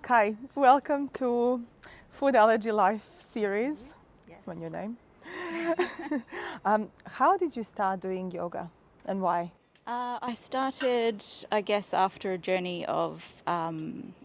Kai, welcome to Food Allergy Life series. Yes. That's my new name. How did you start doing yoga and why? I started, I guess, after a journey of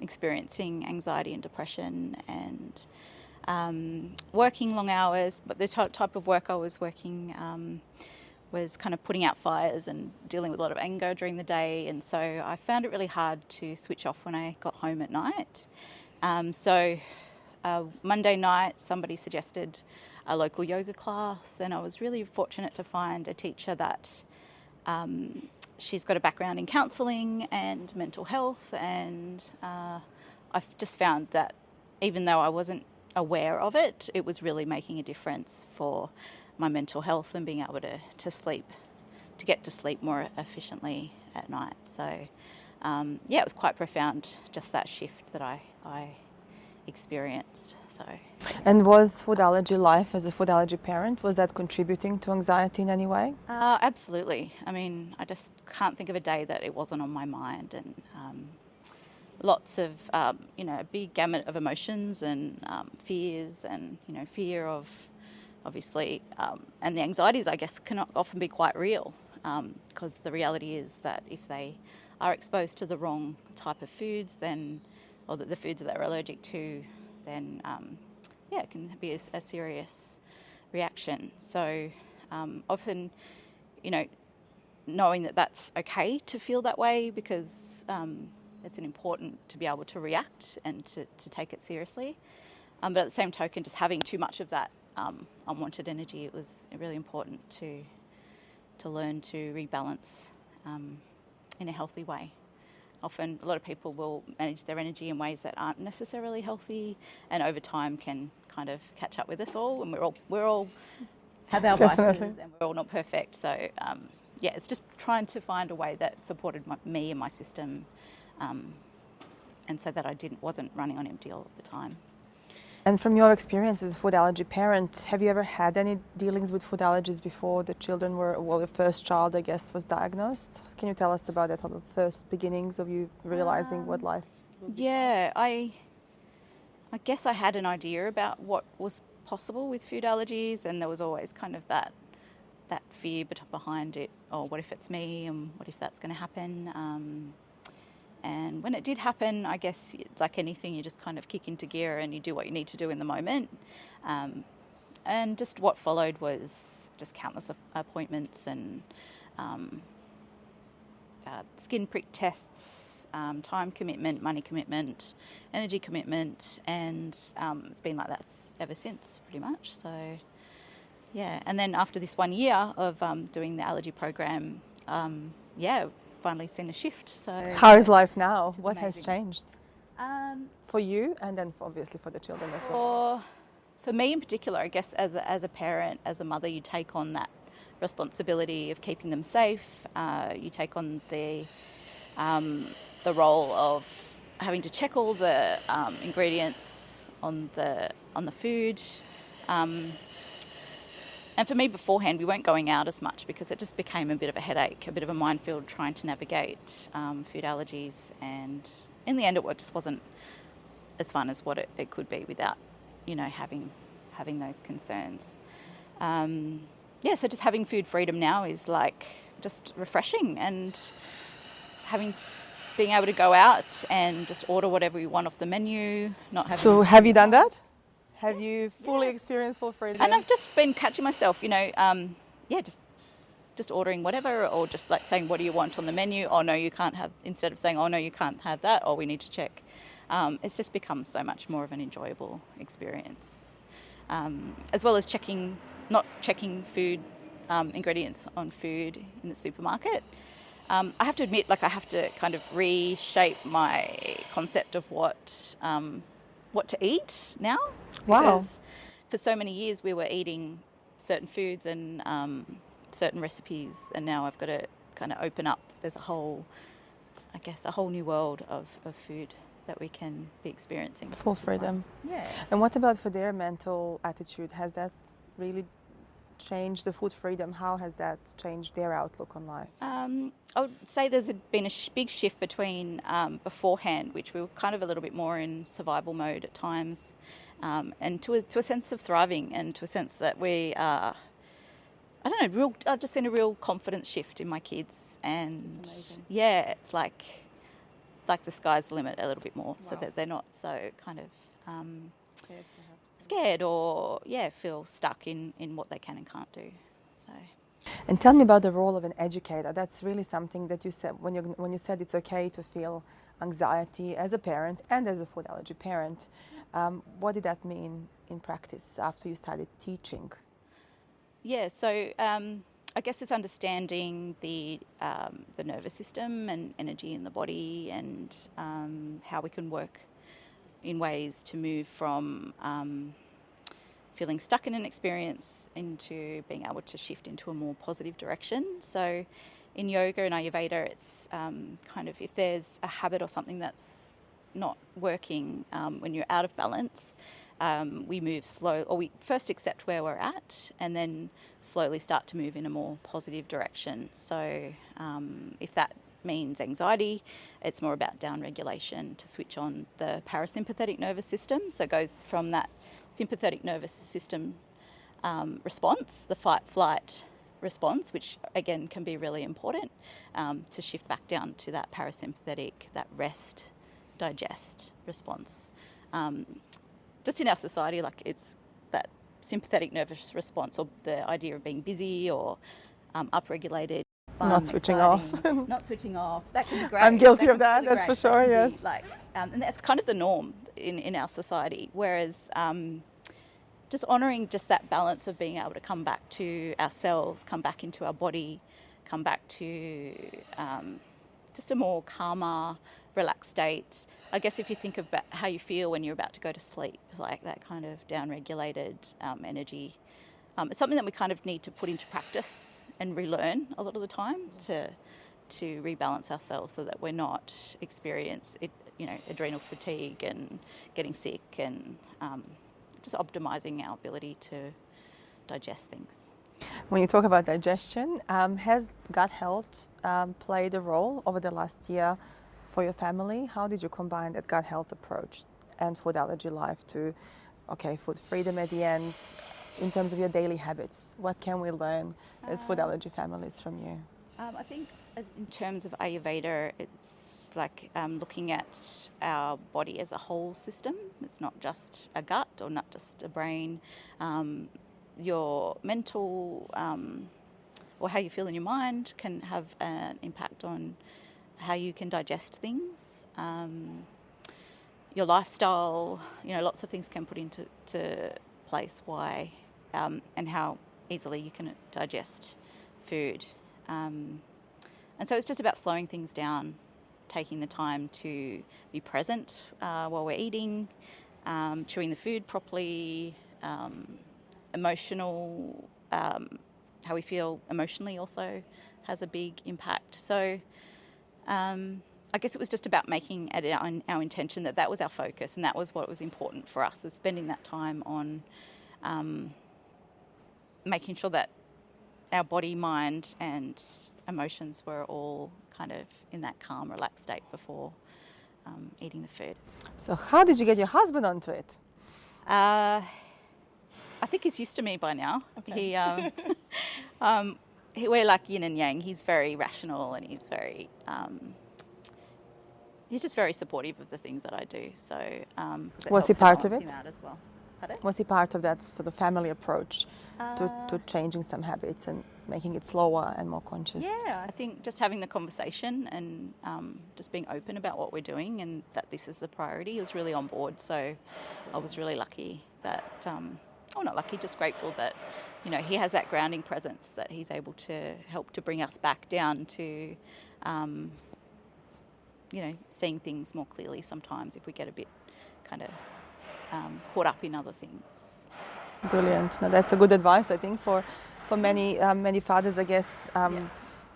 experiencing anxiety and depression and working long hours. But the type of work I was working was kind of putting out fires and dealing with a lot of anger during the day. And so I found it really hard to switch off when I got home at night. Monday night, somebody suggested a local yoga class, and I was really fortunate to find a teacher that she's got a background in counselling and mental health, and I've just found that even though I wasn't aware of it, it was really making a difference for my mental health and being able to sleep, to get to sleep more efficiently at night. So it was quite profound, just that shift that I experienced. And was Food Allergy Life, as a food allergy parent, was that contributing to anxiety in any way? Absolutely. I mean, I just can't think of a day that it wasn't on my mind, and lots of a big gamut of emotions and fears, and fear of obviously and the anxieties, I guess, can often be quite real, because the reality is that if they are exposed to the wrong type of foods, then, or the foods that they're allergic to, then it can be a serious reaction. So often, knowing that that's okay to feel that way, because it's important to be able to react and to take it seriously. But at the same token, just having too much of that unwanted energy, it was really important to learn to rebalance in a healthy way. Often a lot of people will manage their energy in ways that aren't necessarily healthy, and over time can kind of catch up with us all, and we're all have our vices, and we're all not perfect. So it's just trying to find a way that supported me and my system, and so that I wasn't running on empty all of the time. And from your experience as a food allergy parent, have you ever had any dealings with food allergies before the children your first child, I guess, was diagnosed? Can you tell us about that, the first beginnings of you realizing what life would be? Yeah, I guess I had an idea about what was possible with food allergies, and there was always kind of that fear behind it. Oh, what if it's me, and what if that's going to happen? And when it did happen, I guess, like anything, you just kind of kick into gear and you do what you need to do in the moment. And just what followed was just countless appointments and skin prick tests, time commitment, money commitment, energy commitment, and it's been like that ever since, pretty much. So, yeah. And then after this 1 year of doing the allergy program, finally seen a shift. So how is life now? What amazing. has changed for you, and then obviously for the children as well? For me in particular, I guess as a parent, as a mother, you take on that responsibility of keeping them safe. You take on the role of having to check all the ingredients on the food. And for me beforehand, we weren't going out as much because it just became a bit of a headache, a bit of a minefield trying to navigate food allergies. And in the end, it just wasn't as fun as what it could be without, having those concerns. So just having food freedom now is like just refreshing, and being able to go out and just order whatever you want off the menu. So have you done that? Have you fully experienced full freedom? And I've just been catching myself, just ordering whatever, or just like saying, what do you want on the menu? Oh no, you can't have, instead of saying, oh no, you can't have that, or we need to check. It's just become so much more of an enjoyable experience. As well as not checking food ingredients on food in the supermarket. I have to admit, I have to kind of reshape my concept of what to eat now. Wow. Because for so many years we were eating certain foods and certain recipes, and now I've got to kind of open up. There's a whole new world of food that we can be experiencing. Full freedom. Yeah. And what about for their mental attitude? Has that really changed the food freedom? How has that changed their outlook on life? I would say there's been a big shift between beforehand, which we were kind of a little bit more in survival mode at times, and to a sense of thriving, and to a sense that we are, I don't know, I've just seen a real confidence shift in my kids, and That's amazing. yeah, it's like the sky's the limit a little bit more, so Wow. that they're not so kind of Scared, perhaps. scared or feel stuck in what they can and can't do. So. And tell me about the role of an educator. That's really something that you said when you said it's okay to feel anxiety as a parent and as a food allergy parent. What did that mean in practice after you started teaching? Yeah, so I guess it's understanding the nervous system and energy in the body, and how we can work in ways to move from feeling stuck in an experience into being able to shift into a more positive direction. So in yoga and Ayurveda, it's kind of if there's a habit or something that's not working, when you're out of balance, we move slow, or we first accept where we're at and then slowly start to move in a more positive direction. So if that means anxiety, it's more about down regulation to switch on the parasympathetic nervous system. So it goes from that sympathetic nervous system response, the fight flight response, which again can be really important, to shift back down to that parasympathetic, that rest, digest response. Just in our society, like it's that sympathetic nervous response, or the idea of being busy or upregulated. Not switching off. Not switching off. That can be great. I'm guilty of can be that, really that's great. for sure, That can be yes. like, and that's kind of the norm in our society. Whereas just honouring just that balance of being able to come back to ourselves, come back into our body, come back to just a more calmer, relaxed state. I guess if you think about how you feel when you're about to go to sleep, like that kind of down-regulated energy, it's something that we kind of need to put into practice and relearn a lot of the time to rebalance ourselves, so that we're not adrenal fatigue and getting sick, and just optimizing our ability to digest things. When you talk about digestion, has gut health played a role over the last year for your family? How did you combine that gut health approach and food allergy life to, food freedom at the end? In terms of your daily habits, what can we learn as food allergy families from you? I think in terms of Ayurveda, it's like looking at our body as a whole system. It's not just a gut or not just a brain. Your mental or how you feel in your mind can have an impact on how you can digest things. Your lifestyle, lots of things can put into place why and how easily you can digest food. And so it's just about slowing things down, taking the time to be present while we're eating, chewing the food properly, emotional, how we feel emotionally also has a big impact. So I guess it was just about making it our intention that was our focus, and that was what was important for us, was spending that time on making sure that our body, mind and emotions were all kind of in that calm, relaxed state before eating the food. So how did you get your husband onto it? I think he's used to me by now. Okay. We're like yin and yang. He's very rational, and he's very he's just very supportive of the things that I do. So was he part of it? Him out as well. Pardon? Was he part of that sort of family approach to changing some habits and making it slower and more conscious? Yeah, I think just having the conversation and just being open about what we're doing and that this is the priority, he was really on board. So I was really lucky that, not lucky, just grateful that, he has that grounding presence, that he's able to help to bring us back down to, seeing things more clearly sometimes if we get a bit kind of caught up in other things. Brilliant. No, that's a good advice, I think, for many fathers. I guess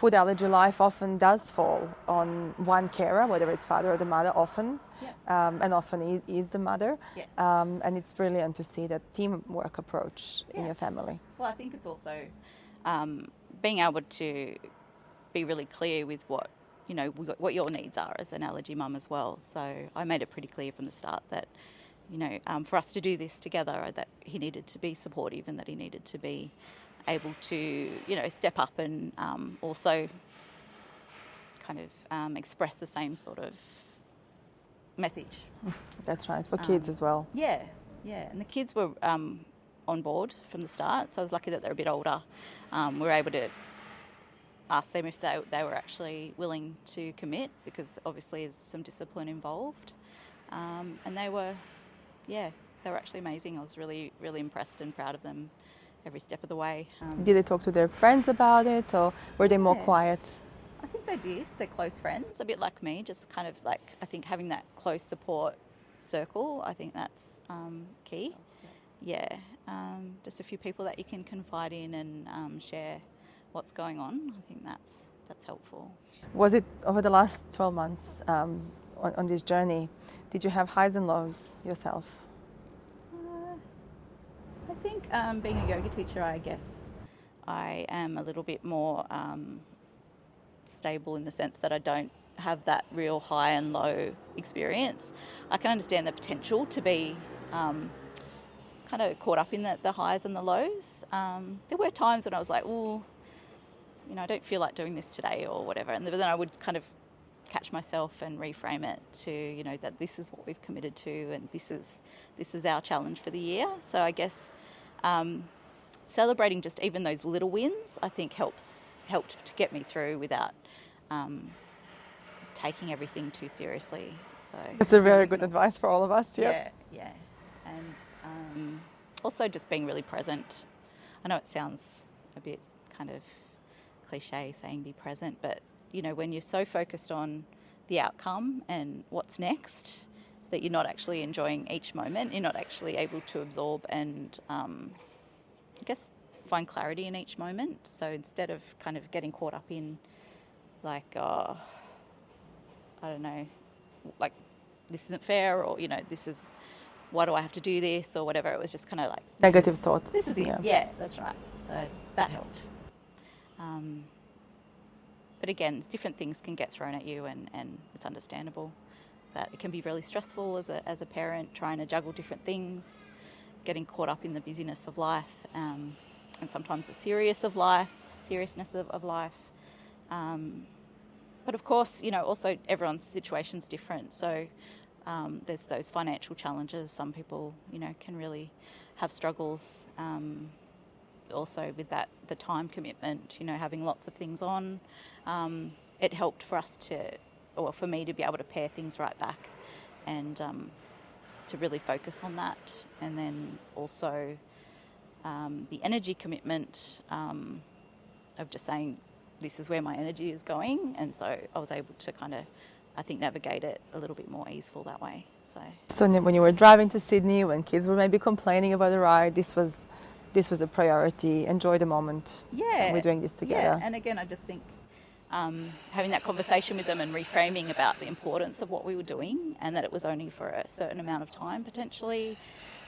food allergy life often does fall on one carer, whether it's father or the mother, often, and often is the mother. Yes. And it's brilliant to see that teamwork approach in your family. Well, I think it's also being able to be really clear with what what your needs are as an allergy mum as well. So I made it pretty clear from the start that for us to do this together, that he needed to be supportive and that he needed to be able to step up and also kind of express the same sort of message. That's right, for kids as well. Yeah, and the kids were on board from the start, so I was lucky that they're a bit older. We were able to ask them if they were actually willing to commit, because obviously there's some discipline involved, and they were actually amazing. I was really, really impressed and proud of them every step of the way. Did they talk to their friends about it, or were they more quiet? I think they did. They're close friends, a bit like me, just kind of like, I think having that close support circle, I think that's key. Yeah, just a few people that you can confide in and share what's going on. I think that's helpful. Was it over the last 12 months on this journey, did you have highs and lows yourself? I think being a yoga teacher, I guess I am a little bit more stable in the sense that I don't have that real high and low experience. I can understand the potential to be kind of caught up in the highs and the lows. There were times when I was like, oh, I don't feel like doing this today or whatever, and then I would kind of catch myself and reframe it to that this is what we've committed to, and this is our challenge for the year. So I guess celebrating just even those little wins, I think helped to get me through without taking everything too seriously. So it's a very good advice for all of us. Yeah, and also just being really present. I know it sounds a bit kind of cliche saying be present, but when you're so focused on the outcome and what's next, that you're not actually enjoying each moment, you're not actually able to absorb and I guess find clarity in each moment. So instead of kind of getting caught up in like, I don't know, like this isn't fair, or this is, why do I have to do this, or whatever, it was just kind of like negative thoughts. This is it. Yeah, that's right. So that helped. But again, different things can get thrown at you, and it's understandable that it can be really stressful as a parent, trying to juggle different things, getting caught up in the busyness of life, and sometimes the seriousness of life. But of course, also everyone's situation's different. So there's those financial challenges. Some people, can really have struggles. Also with the time commitment, having lots of things on, it helped for us for me to be able to pare things right back and to really focus on that. And then also the energy commitment of just saying, this is where my energy is going. And so I was able to kind of, I think, navigate it a little bit more easeful that way. So when you were driving to Sydney, when kids were maybe complaining about the ride, this was a priority. Enjoy the moment. Yeah, we're doing this together. Yeah, and again, I just think having that conversation with them and reframing about the importance of what we were doing, and that it was only for a certain amount of time potentially,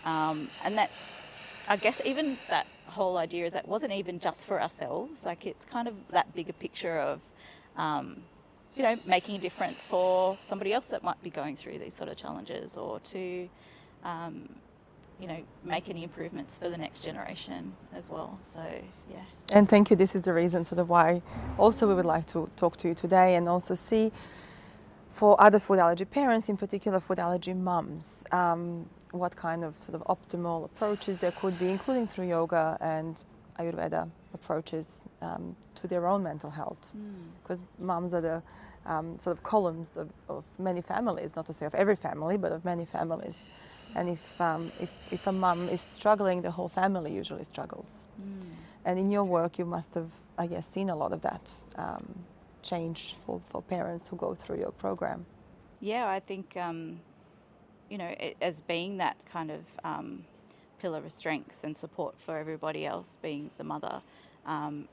and that I guess even that whole idea is that it wasn't even just for ourselves. Like, it's kind of that bigger picture of making a difference for somebody else that might be going through these sort of challenges, or to make any improvements for the next generation as well. So, yeah. And thank you. This is the reason sort of why also we would like to talk to you today, and also see for other food allergy parents, in particular food allergy mums, what kind of sort of optimal approaches there could be, including through yoga and Ayurveda approaches to their own mental health. Because mums are the sort of columns of many families, not to say of every family, but of many families. And if a mum is struggling, the whole family usually struggles. And in your work, you must have, I guess, seen a lot of that change for parents who go through your program. Yeah, I think, as being that kind of pillar of strength and support for everybody else, being the mother,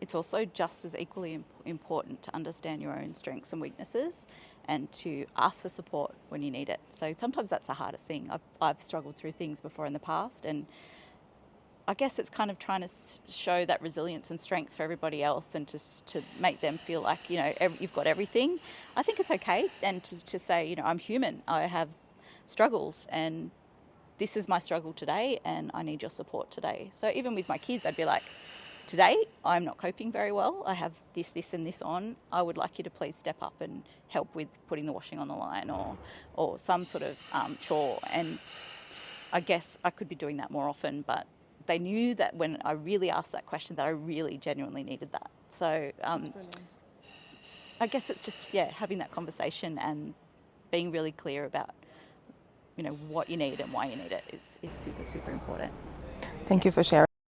It's also just as equally important to understand your own strengths and weaknesses and to ask for support when you need it. So sometimes that's the hardest thing. I've struggled through things before in the past, and I guess it's kind of trying to show that resilience and strength for everybody else, and to make them feel like, you know, you've got everything. I think it's okay, and to say, you know, I'm human, I have struggles, and this is my struggle today, and I need your support today. So even with my kids, I'd be like, today I'm not coping very well. I have this and this on. I would like you to please step up and help with putting the washing on the line, or some sort of chore. And I guess I could be doing that more often, but they knew that when I really asked that question that I really genuinely needed that. So I guess it's just, having that conversation and being really clear about, you know, what you need and why you need it is super, super important. Thank you for sharing.